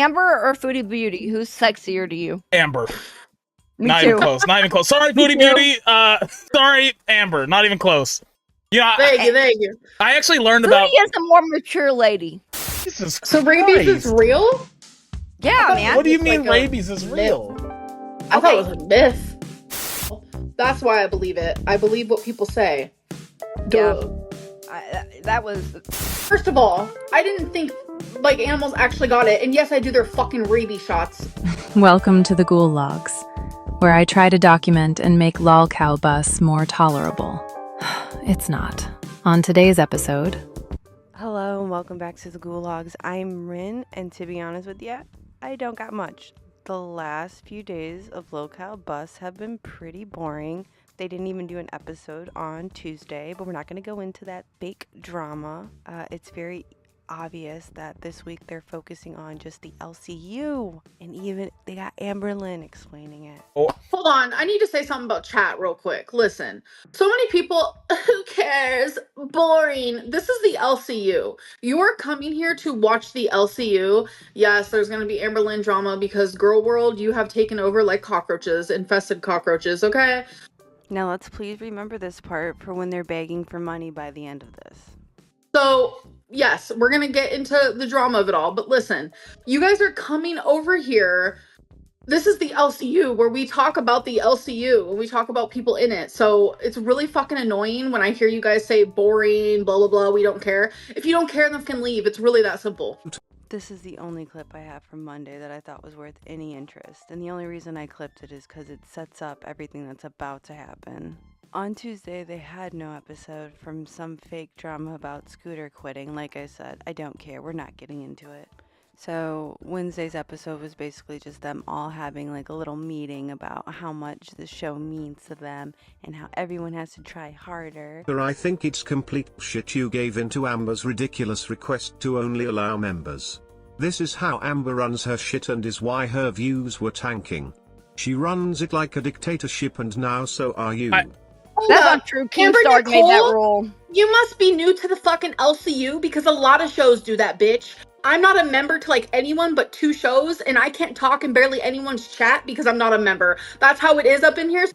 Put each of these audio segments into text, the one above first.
Amber or Foodie Beauty? Who's sexier to you? Amber. Me Not too. even close. Not even close. Sorry, Foodie Beauty. Sorry, Amber. Not even close. Yeah, Thank you. I actually learned Foodie about. is a more mature lady. Jesus So rabies is Christ. real? Yeah, man. What do you It's mean like a rabies is myth. real? I thought it was a myth. That's why I believe it. I believe what people say. Yeah. Duh. That was. First of all, I didn't think like animals actually got it, and yes, I do their fucking rabies shots. Welcome to the Ghoul Logs, where I try to document and make lol cow bus more tolerable. It's not. On today's episode... Hello and welcome back to the Ghoul Logs. I'm Rin, and to be honest with you, I don't got much. The last few days of Locale Bus have been pretty boring. They didn't even do an episode on Tuesday, but we're not going to go into that fake drama. It's very obvious that this week they're focusing on just the LCU, and even they got Amberlynn explaining it. Hold on, I need to say something about chat real quick. Listen, so many people, who cares? Boring. This is the LCU. You are coming here to watch the LCU. Yes, there's going to be Amberlynn drama because Girl World, you have taken over like cockroaches, infested cockroaches, okay? Now let's please remember this part for when they're begging for money by the end of this. So, yes, we're going to get into the drama of it all, but listen, you guys are coming over here. This is the LCU where we talk about the LCU and we talk about people in it. So it's really fucking annoying when I hear you guys say boring, blah, blah, blah, we don't care. If you don't care, then fucking leave. It's really that simple. This is the only clip I have from Monday that I thought was worth any interest, and the only reason I clipped it is because it sets up everything that's about to happen. On Tuesday, they had no episode from some fake drama about Scooter quitting. Like I said, I don't care. We're not getting into it. So Wednesday's episode was basically just them all having like a little meeting about how much the show means to them and how everyone has to try harder. I think it's complete shit you gave into Amber's ridiculous request to only allow members. This is how Amber runs her shit and is why her views were tanking. She runs it like a dictatorship and now so are you. Hold That's up. not true. Amber Keemstar made that Nicole? rule. You must be new to the fucking LCU because a lot of shows do that, bitch. I'm not a member to like anyone but 2 shows, and I can't talk in barely anyone's chat because I'm not a member. That's how it is up in here.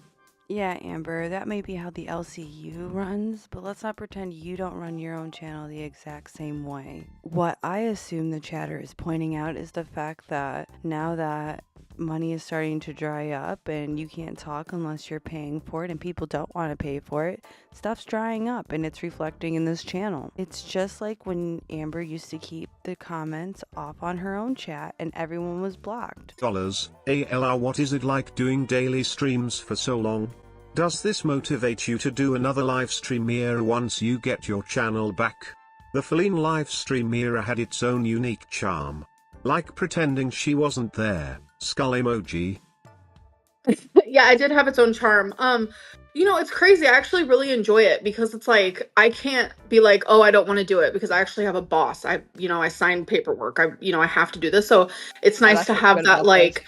Yeah, Amber, that may be how the LCU runs, but let's not pretend you don't run your own channel the exact same way. What I assume the chatter is pointing out is the fact that now that money is starting to dry up and you can't talk unless you're paying for it and people don't want to pay for it, stuff's drying up and it's reflecting in this channel. It's just like when Amber used to keep the comments off on her own chat and everyone was blocked. ALR, what is it like doing daily streams for so long? Does this motivate you to do another live stream era once you get your channel back? The Feline live stream era had its own unique charm. Like pretending she wasn't there, skull emoji. Yeah, it did have its own charm. You know, it's crazy. I actually really enjoy it because it's like I can't be like, oh, I don't want to do it because I actually have a boss. I signed paperwork. I have to do this. So it's nice to have that like.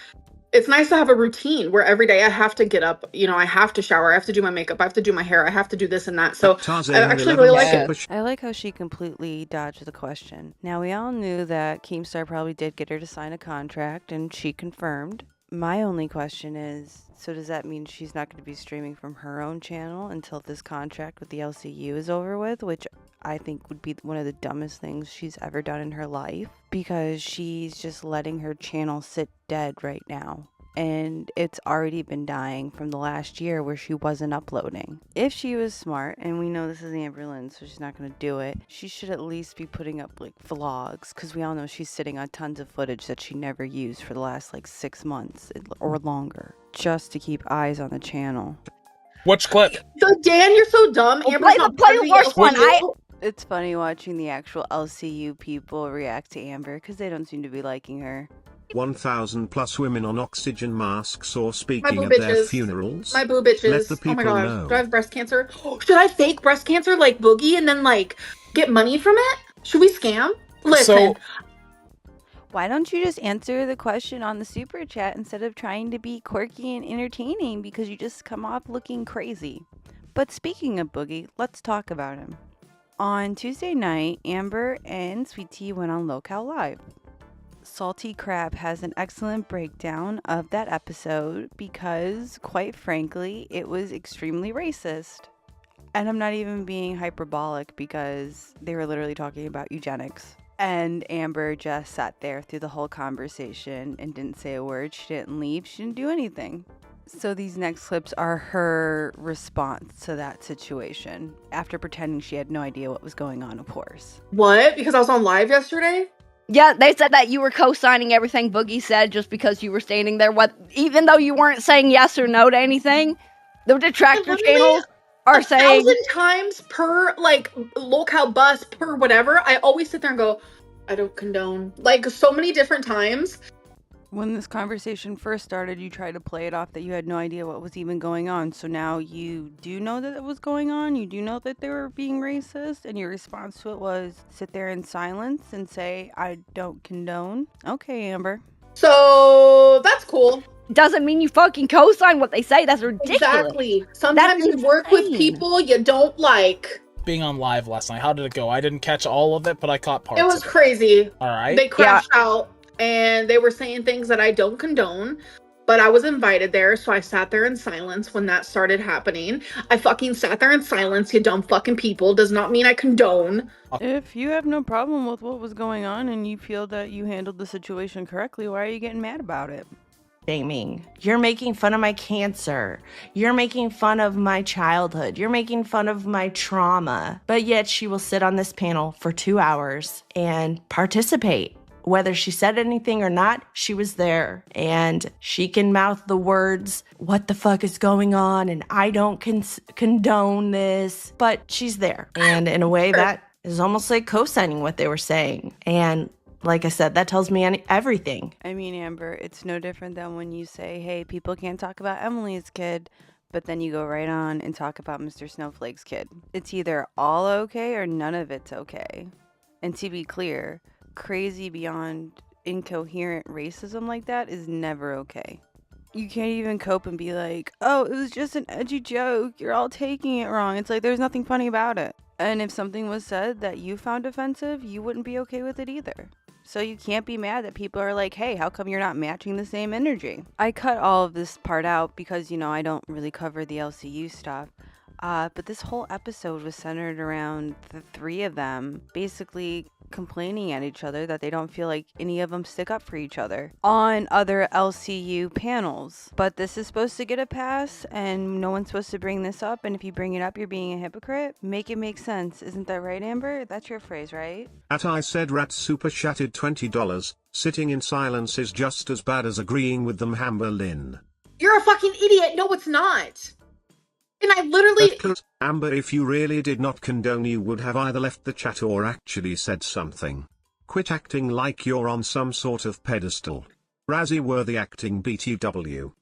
It's nice to have a routine where every day I have to get up, I have to shower, I have to do my makeup, I have to do my hair, I have to do this and that. So I actually really like it. I like how she completely dodged the question. Now, we all knew that Keemstar probably did get her to sign a contract, and she confirmed. My only question is, so does that mean she's not going to be streaming from her own channel until this contract with the LCU is over with, which I think would be one of the dumbest things she's ever done in her life, because she's just letting her channel sit dead right now. And it's already been dying from the last year where she wasn't uploading. If she was smart, and we know this is Amberlynn, so she's not going to do it, she should at least be putting up like vlogs, because we all know she's sitting on tons of footage that she never used for the last like 6 months or longer, just to keep eyes on the channel. Which clip? So Dan, you're so dumb. Amber's not play part the of worst one. LCU. It's funny watching the actual LCU people react to Amber because they don't seem to be liking her. 1,000 plus women on oxygen masks or My speaking boo at their bitches. funerals. My boo bitches. Let the Oh my people gosh. know. Do I have breast cancer? Should I fake breast cancer like Boogie and then like get money from it? Should we scam? Listen. Why don't you just answer the question on the super chat instead of trying to be quirky and entertaining, because you just come off looking crazy. But speaking of Boogie, let's talk about him. On Tuesday night, Amber and Sweet Tea went on Locale Live. Salty Crab has an excellent breakdown of that episode because, quite frankly, it was extremely racist. And I'm not even being hyperbolic because they were literally talking about eugenics. And Amber just sat there through the whole conversation and didn't say a word. She didn't leave. She didn't do anything. So these next clips are her response to that situation after pretending she had no idea what was going on, of course. What? Because I was on live yesterday? Yeah, they said that you were co-signing everything Boogie said just because you were standing there. Even though you weren't saying yes or no to anything, the detractor channels are saying 1,000 times per like locale bus per whatever. I always sit there and go, I don't condone. Like so many different times. When this conversation first started, you tried to play it off that you had no idea what was even going on. So now you do know that it was going on. You do know that they were being racist. And your response to it was sit there in silence and say, I don't condone. Okay, Amber. So that's cool. doesn't mean you fucking co-sign what they say. That's ridiculous. Exactly. Sometimes That's you work with insane. people you don't like. Being on live last night, how did it go? I didn't catch all of it, but I caught parts. It was of it. crazy. All right. They crashed out and they were saying things that I don't condone. But I was invited there, so I sat there in silence when that started happening. I fucking sat there in silence, you dumb fucking people. Does not mean I condone. If you have no problem with what was going on and you feel that you handled the situation correctly, why are you getting mad about it? Shaming. You're making fun of my cancer. You're making fun of my childhood. You're making fun of my trauma. But yet she will sit on this panel for 2 hours and participate. Whether she said anything or not, she was there. And she can mouth the words, what the fuck is going on? And I don't condone this. But she's there. And in a way that is almost like co-signing what they were saying. And like I said, that tells me everything. I mean, Amber, it's no different than when you say, hey, people can't talk about Emily's kid, but then you go right on and talk about Mr. Snowflake's kid. It's either all okay or none of it's okay. And to be clear, crazy beyond incoherent racism like that is never okay. You can't even cope and be like, oh, it was just an edgy joke. You're all taking it wrong. It's like there's nothing funny about it. And if something was said that you found offensive, you wouldn't be okay with it either. So you can't be mad that people are like, hey, how come you're not matching the same energy? I cut all of this part out because, I don't really cover the LCU stuff. But this whole episode was centered around the three of them basically complaining at each other that they don't feel like any of them stick up for each other on other LCU panels. But this is supposed to get a pass and no one's supposed to bring this up. And if you bring it up, you're being a hypocrite. Make it make sense. Isn't that right, Amber? That's your phrase, right? At I said rat super chatted $20. Sitting in silence is just as bad as agreeing with them, Amberlynn. You're a fucking idiot. No, it's not. And I literally... Amber, if you really did not condone, you would have either left the chat or actually said something. Quit acting like you're on some sort of pedestal. Razzie-worthy acting BTW.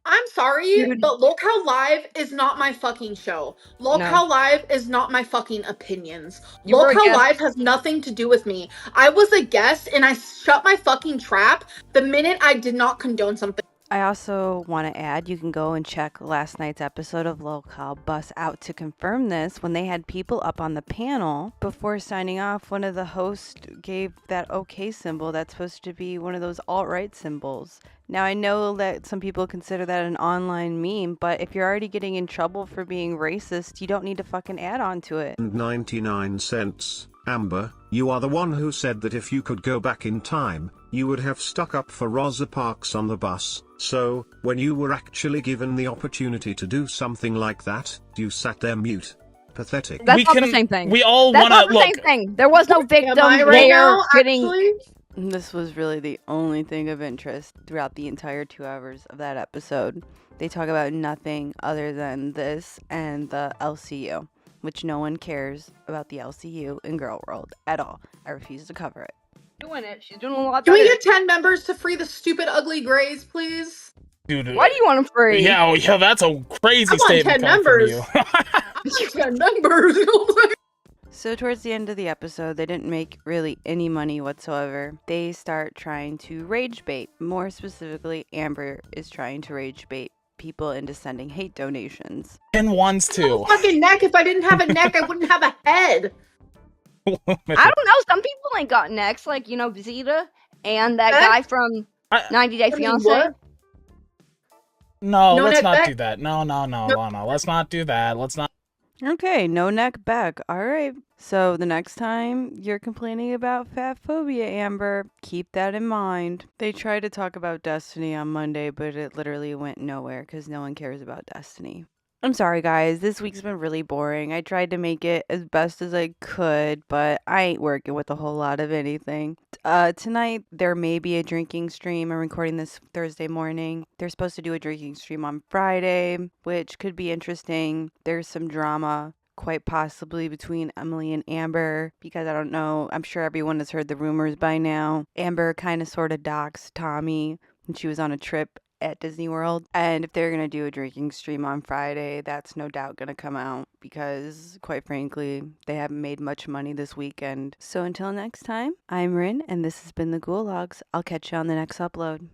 I'm sorry, but Locale Live is not my fucking show. Locale Live is not my fucking opinions. Locale Live has nothing to do with me. I was a guest and I shut my fucking trap the minute I did not condone something. I also want to add, you can go and check last night's episode of Locale Bus out to confirm this. When they had people up on the panel, before signing off, one of the hosts gave that OK symbol that's supposed to be one of those alt-right symbols. Now, I know that some people consider that an online meme, but if you're already getting in trouble for being racist, you don't need to fucking add on to it. 99 cents. Amber, you are the one who said that if you could go back in time, you would have stuck up for Rosa Parks on the bus. So, when you were actually given the opportunity to do something like that, you sat there mute. Pathetic. That's not the same thing. We all That's want to not the same thing. There was no victim there getting... This was really the only thing of interest throughout the entire 2 hours of that episode. They talk about nothing other than this and the LCU, which no one cares about the LCU in Girl World at all. I refuse to cover it. Doing it. She's doing a lot Can better. we get 10 members to free the stupid ugly grays, please? Dude, why do you want them free? Yeah, that's a crazy I want statement 10 coming members. from you. 10 members. So towards the end of the episode, they didn't make really any money whatsoever. They start trying to rage bait. More specifically, Amber is trying to rage bait people into sending hate donations. And ones too. Fucking neck. If I didn't have a neck, I wouldn't have a head. I don't know. Some people ain't got necks, like, Zeta and that Beck? guy from I- 90 Day I mean, Fiance. what? No, No let's neck not back? do that. No. Let's not do that. Let's not. Okay, no neck back. All right. So the next time you're complaining about fat phobia, Amber, keep that in mind. They tried to talk about Destiny on Monday, but it literally went nowhere because no one cares about Destiny. I'm sorry, guys. This week's been really boring. I tried to make it as best as I could, but I ain't working with a whole lot of anything. Tonight, there may be a drinking stream. I'm recording this Thursday morning. They're supposed to do a drinking stream on Friday, which could be interesting. There's some drama, quite possibly between Emily and Amber, because I don't know. I'm sure everyone has heard the rumors by now. Amber kind of sort of doxed Tommy when she was on a trip at Disney World. And if they're going to do a drinking stream on Friday, that's no doubt going to come out because, quite frankly, they haven't made much money this weekend. So until next time, I'm Rin, and this has been the Ghoul Logs. I'll catch you on the next upload.